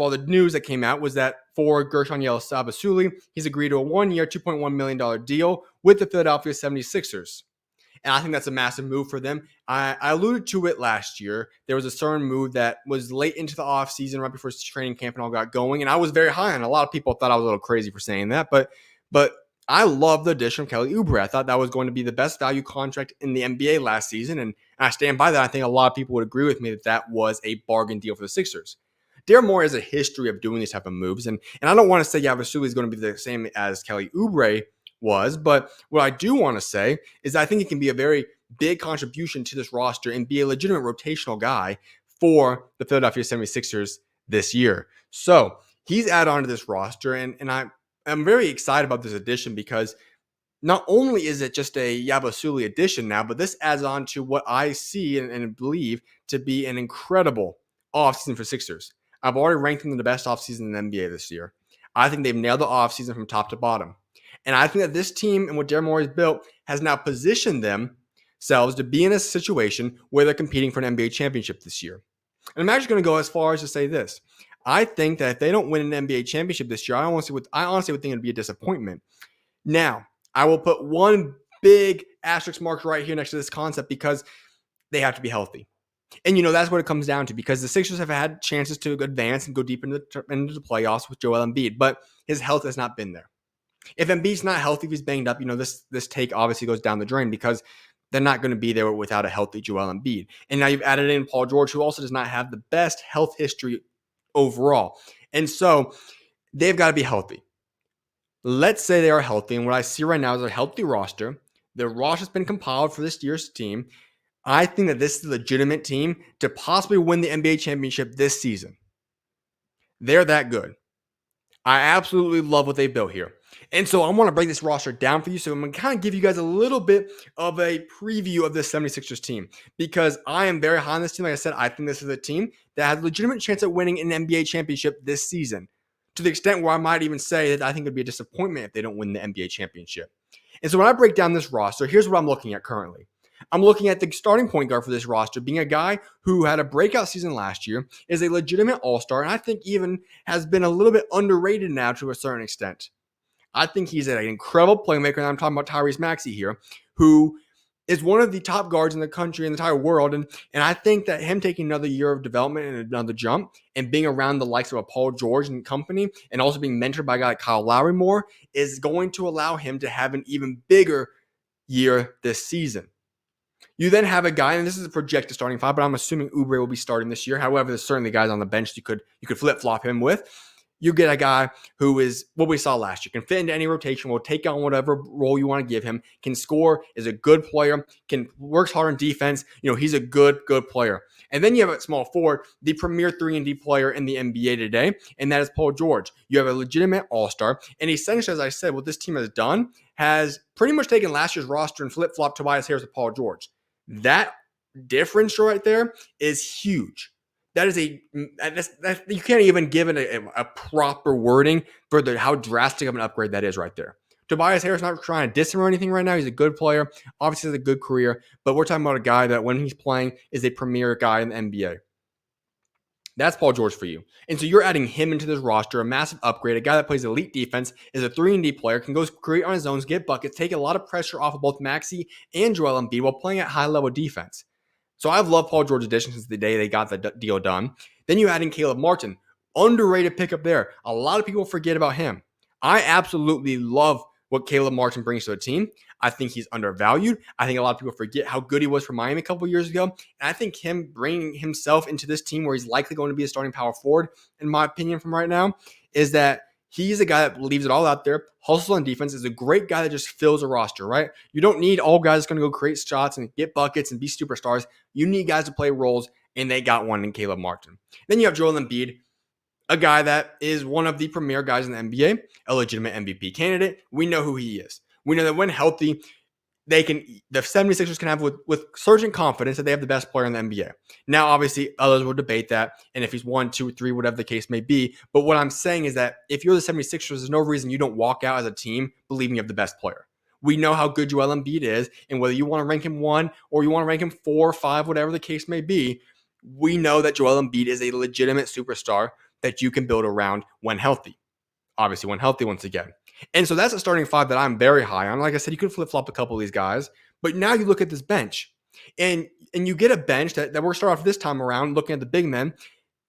well, the news that came out was that for Gershon Yabusele, he's agreed to a 1-year, $2.1 million deal with the Philadelphia 76ers. And I think that's a massive move for them. I alluded to it last year. There was a certain move that was late into the offseason, right before training camp and all got going. And I was very high on it. A lot of people thought I was a little crazy for saying that. But I love the addition of Kelly Oubre. I thought that was going to be the best value contract in the NBA last season. And I stand by that. I think a lot of people would agree with me that that was a bargain deal for the Sixers. Daryl Morey has a history of doing these type of moves. And I don't want to say Yabusele is going to be the same as Kelly Oubre was, but what I do want to say is I think it can be a very big contribution to this roster and be a legitimate rotational guy for the Philadelphia 76ers this year. So he's added on to this roster, and I'm very excited about this addition because not only is it just a Yabusele addition now, but this adds on to what I see and believe to be an incredible offseason for Sixers. I've already ranked them the best offseason in the NBA this year. I think they've nailed the offseason from top to bottom. And I think that this team and what Daryl Morey has built has now positioned themselves to be in a situation where they're competing for an NBA championship this year. And I'm actually going to go as far as to say this. I think that if they don't win an NBA championship this year, I honestly would think it would be a disappointment. Now, I will put one big asterisk mark right here next to this concept because they have to be healthy. And, that's what it comes down to because the Sixers have had chances to advance and go deep into the playoffs with Joel Embiid, but his health has not been there. If Embiid's not healthy, if he's banged up, this take obviously goes down the drain because they're not going to be there without a healthy Joel Embiid. And now you've added in Paul George, who also does not have the best health history overall. And so they've got to be healthy. Let's say they are healthy. And what I see right now is a healthy roster. The roster's been compiled for this year's team. I think that this is a legitimate team to possibly win the NBA championship this season. They're that good. I absolutely love what they built here. And so I want to break this roster down for you. So I'm going to kind of give you guys a little bit of a preview of this 76ers team because I am very high on this team. Like I said, I think this is a team that has a legitimate chance at winning an NBA championship this season, to the extent where I might even say that I think it would be a disappointment if they don't win the NBA championship. And so when I break down this roster, here's what I'm looking at currently. I'm looking at the starting point guard for this roster being a guy who had a breakout season last year, is a legitimate all-star, and I think even has been a little bit underrated now to a certain extent. I think he's an incredible playmaker, and I'm talking about Tyrese Maxey here, who is one of the top guards in the country, in the entire world, and I think that him taking another year of development and another jump and being around the likes of a Paul George and company and also being mentored by a guy like Kyle Lowry more is going to allow him to have an even bigger year this season. You then have a guy, and this is a projected starting five, but I'm assuming Oubre will be starting this year. However, there's certainly guys on the bench you could flip-flop him with. You get a guy who is what we saw last year, can fit into any rotation, will take on whatever role you want to give him, can score, is a good player, works hard on defense. He's a good player. And then you have at small forward, the premier 3-and-D player in the NBA today, and that is Paul George. You have a legitimate all-star. And essentially, as I said, what this team has done has pretty much taken last year's roster and flip-flopped Tobias Harris with Paul George. That difference right there is huge. That is you can't even give it a proper wording for how drastic of an upgrade that is right there. Tobias Harris, not trying to diss him or anything right now. He's a good player. Obviously has a good career, but we're talking about a guy that when he's playing is a premier guy in the NBA. That's Paul George for you. And so you're adding him into this roster, a massive upgrade, a guy that plays elite defense, is a 3-and-D player, can go create on his own, get buckets, take a lot of pressure off of both Maxey and Joel Embiid while playing at high-level defense. So I've loved Paul George's addition since the day they got the deal done. Then you add in Caleb Martin, underrated pickup there. A lot of people forget about him. I absolutely love what Caleb Martin brings to the team. I think he's undervalued. I think a lot of people forget how good he was for Miami a couple years ago. And I think him bringing himself into this team where he's likely going to be a starting power forward, in my opinion from right now, is that he's a guy that leaves it all out there, hustles on defense, is a great guy that just fills a roster, right? You don't need all guys that's going to go create shots and get buckets and be superstars. You need guys to play roles, and they got one in Caleb Martin. Then you have Joel Embiid, a guy that is one of the premier guys in the NBA, a legitimate MVP candidate. We know who he is. We know that when healthy, the 76ers can have with surging confidence that they have the best player in the NBA. Now, obviously, others will debate that, and if he's 1, 2, 3, whatever the case may be. But what I'm saying is that if you're the 76ers, there's no reason you don't walk out as a team believing you have the best player. We know how good Joel Embiid is, and whether you want to rank him 1 or you want to rank him 4 or 5, whatever the case may be, we know that Joel Embiid is a legitimate superstar that you can build around when healthy. Obviously, when healthy once again. And so that's a starting five that I'm very high on. Like I said, you could flip-flop a couple of these guys, but now you look at this bench and you get a bench that we're starting off this time around looking at the big men.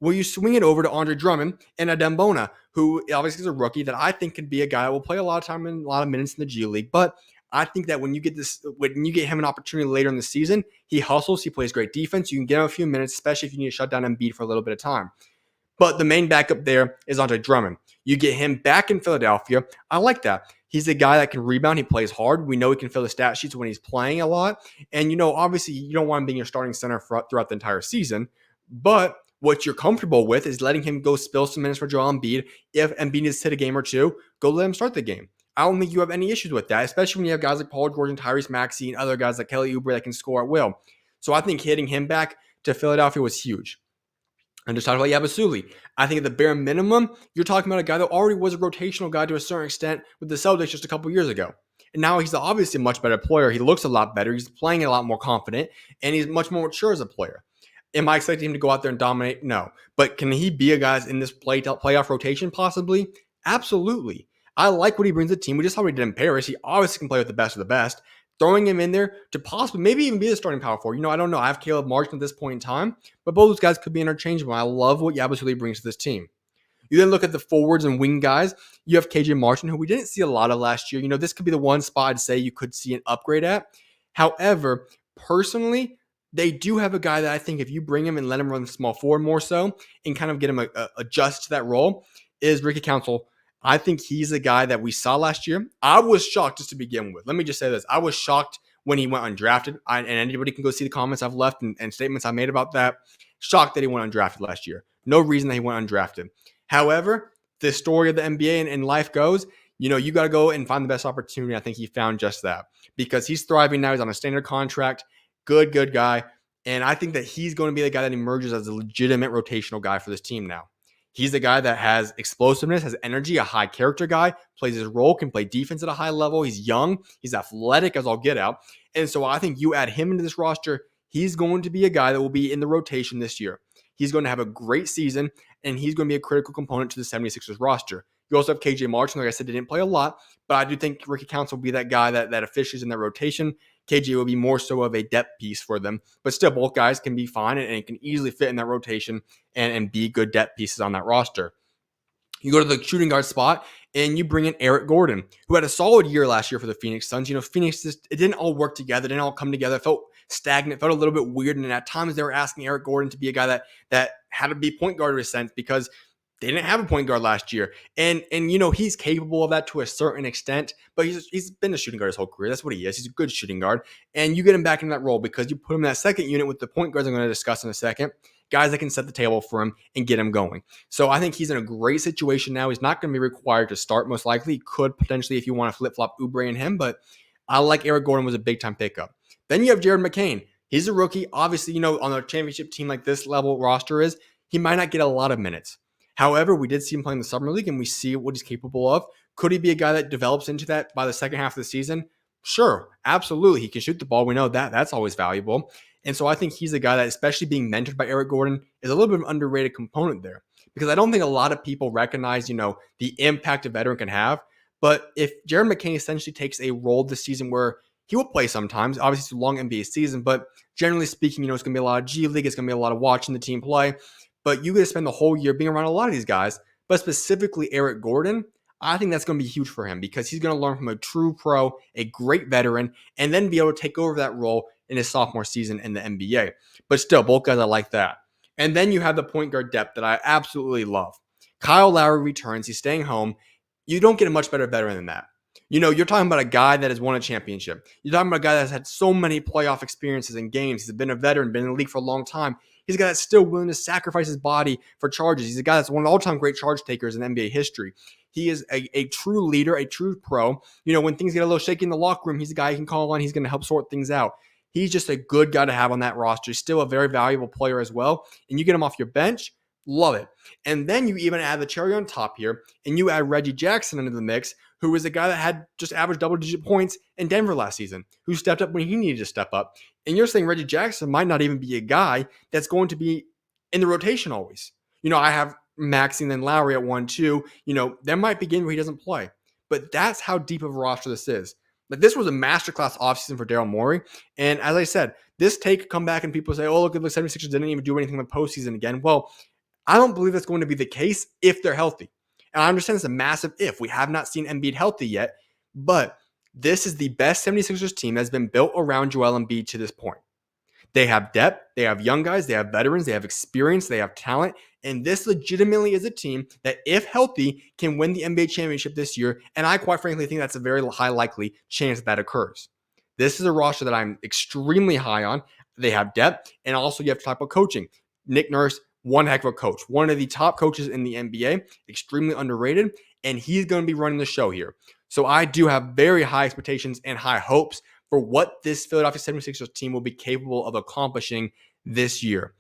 Will you swing it over to Andre Drummond and Adembona, who obviously is a rookie that I think could be a guy that will play a lot of time and a lot of minutes in the G League. But I think that when you get him an opportunity later in the season, he hustles, he plays great defense. You can get him a few minutes, especially if you need to shut down Embiid for a little bit of time. But the main backup there is Andre Drummond. You get him back in Philadelphia. I like that. He's a guy that can rebound. He plays hard. We know he can fill the stat sheets when he's playing a lot. And, obviously you don't want him being your starting center throughout the entire season. But what you're comfortable with is letting him go spill some minutes for Joel Embiid. If Embiid needs to hit a game or two, go let him start the game. I don't think you have any issues with that, especially when you have guys like Paul George and Tyrese Maxey and other guys like Kelly Oubre that can score at will. So I think hitting him back to Philadelphia was huge. And just talking about Yabusele, I think at the bare minimum, you're talking about a guy that already was a rotational guy to a certain extent with the Celtics just a couple years ago. And now he's obviously a much better player. He looks a lot better. He's playing a lot more confident, and he's much more mature as a player. Am I expecting him to go out there and dominate? No. But can he be a guy in this playoff rotation possibly? Absolutely. I like what he brings to the team. We just saw what he did in Paris. He obviously can play with the best of the best. Throwing him in there to possibly maybe even be the starting power forward. I don't know. I have Caleb Martin at this point in time, but both those guys could be interchangeable. I love what Yabusele brings to this team. You then look at the forwards and wing guys. You have KJ Martin, who we didn't see a lot of last year. This could be the one spot I'd say you could see an upgrade at. However, personally, they do have a guy that I think if you bring him and let him run small forward more so and kind of get him adjust to that role is Ricky Council. I think he's a guy that we saw last year. I was shocked just to begin with. Let me just say this. I was shocked when he went undrafted. And anybody can go see the comments I've left and statements I made about that. Shocked that he went undrafted last year. No reason that he went undrafted. However, the story of the NBA and life goes, you got to go and find the best opportunity. I think he found just that because he's thriving now. He's on a standard contract. Good guy. And I think that he's going to be the guy that emerges as a legitimate rotational guy for this team now. He's the guy that has explosiveness, has energy, a high character guy, plays his role, can play defense at a high level. He's young. He's athletic as all get out. And so I think you add him into this roster, he's going to be a guy that will be in the rotation this year. He's going to have a great season, and he's going to be a critical component to the 76ers roster. You also have KJ Martin. Like I said, didn't play a lot, but I do think Ricky Council will be that guy that officials in that rotation. KJ will be more so of a depth piece for them, but still both guys can be fine and can easily fit in that rotation and be good depth pieces on that roster. You go to the shooting guard spot and you bring in Eric Gordon, who had a solid year last year for the Phoenix Suns. Phoenix, it didn't all work together, didn't all come together. It felt stagnant, felt a little bit weird. And at times they were asking Eric Gordon to be a guy that had to be point guard in a sense because they didn't have a point guard last year. And he's capable of that to a certain extent, but he's been a shooting guard his whole career. That's what he is. He's a good shooting guard. And you get him back into that role because you put him in that second unit with the point guards I'm going to discuss in a second, guys that can set the table for him and get him going. So I think he's in a great situation now. He's not going to be required to start most likely. He could potentially if you want to flip-flop Oubre and him, but I like Eric Gordon was a big-time pickup. Then you have Jared McCain. He's a rookie. Obviously, on a championship team like this level roster is, he might not get a lot of minutes. However, we did see him playing the Summer League, and we see what he's capable of. Could he be a guy that develops into that by the second half of the season? Sure, absolutely. He can shoot the ball. We know that. That's always valuable. And so I think he's a guy that, especially being mentored by Eric Gordon, is a little bit of an underrated component there. Because I don't think a lot of people recognize, the impact a veteran can have. But if Jared McCain essentially takes a role this season where he will play sometimes, obviously it's a long NBA season, but generally speaking, it's going to be a lot of G League. It's going to be a lot of watching the team play. But you get to spend the whole year being around a lot of these guys, but specifically Eric Gordon, I think that's going to be huge for him because he's going to learn from a true pro, a great veteran, and then be able to take over that role in his sophomore season in the NBA. But still, both guys, I like that. And then you have the point guard depth that I absolutely love. Kyle Lowry returns. He's staying home. You don't get a much better veteran than that. You're talking about a guy that has won a championship. You're talking about a guy that's had so many playoff experiences and games. He's been a veteran, been in the league for a long time. He's a guy that's still willing to sacrifice his body for charges. He's a guy that's one of the all-time great charge takers in NBA history. He is a true leader, a true pro. When things get a little shaky in the locker room, he's a guy you can call on. He's going to help sort things out. He's just a good guy to have on that roster. He's still a very valuable player as well. And you get him off your bench, love it. And then you even add the cherry on top here, and you add Reggie Jackson into the mix, who was a guy that had just average double-digit points in Denver last season, who stepped up when he needed to step up. And you're saying Reggie Jackson might not even be a guy that's going to be in the rotation always. I have Maxey and then Lowry at 1-2, there might be games where he doesn't play. But that's how deep of a roster this is. Like, this was a masterclass offseason for Daryl Morey. And as I said, this take could come back and people say, oh, look, the 76ers didn't even do anything in the postseason again. Well, I don't believe that's going to be the case if they're healthy. And I understand it's a massive if. We have not seen Embiid healthy yet. But this is the best 76ers team that's been built around Joel Embiid to this point. They have depth, they have young guys, they have veterans, they have experience, they have talent, and this legitimately is a team that, if healthy, can win the NBA championship this year, and I quite frankly think that's a very high likely chance that occurs. This is a roster that I'm extremely high on. They have depth, and also you have to talk about coaching. Nick Nurse, one heck of a coach, one of the top coaches in the NBA, extremely underrated, and he's going to be running the show here. So I do have very high expectations and high hopes for what this Philadelphia 76ers team will be capable of accomplishing this year.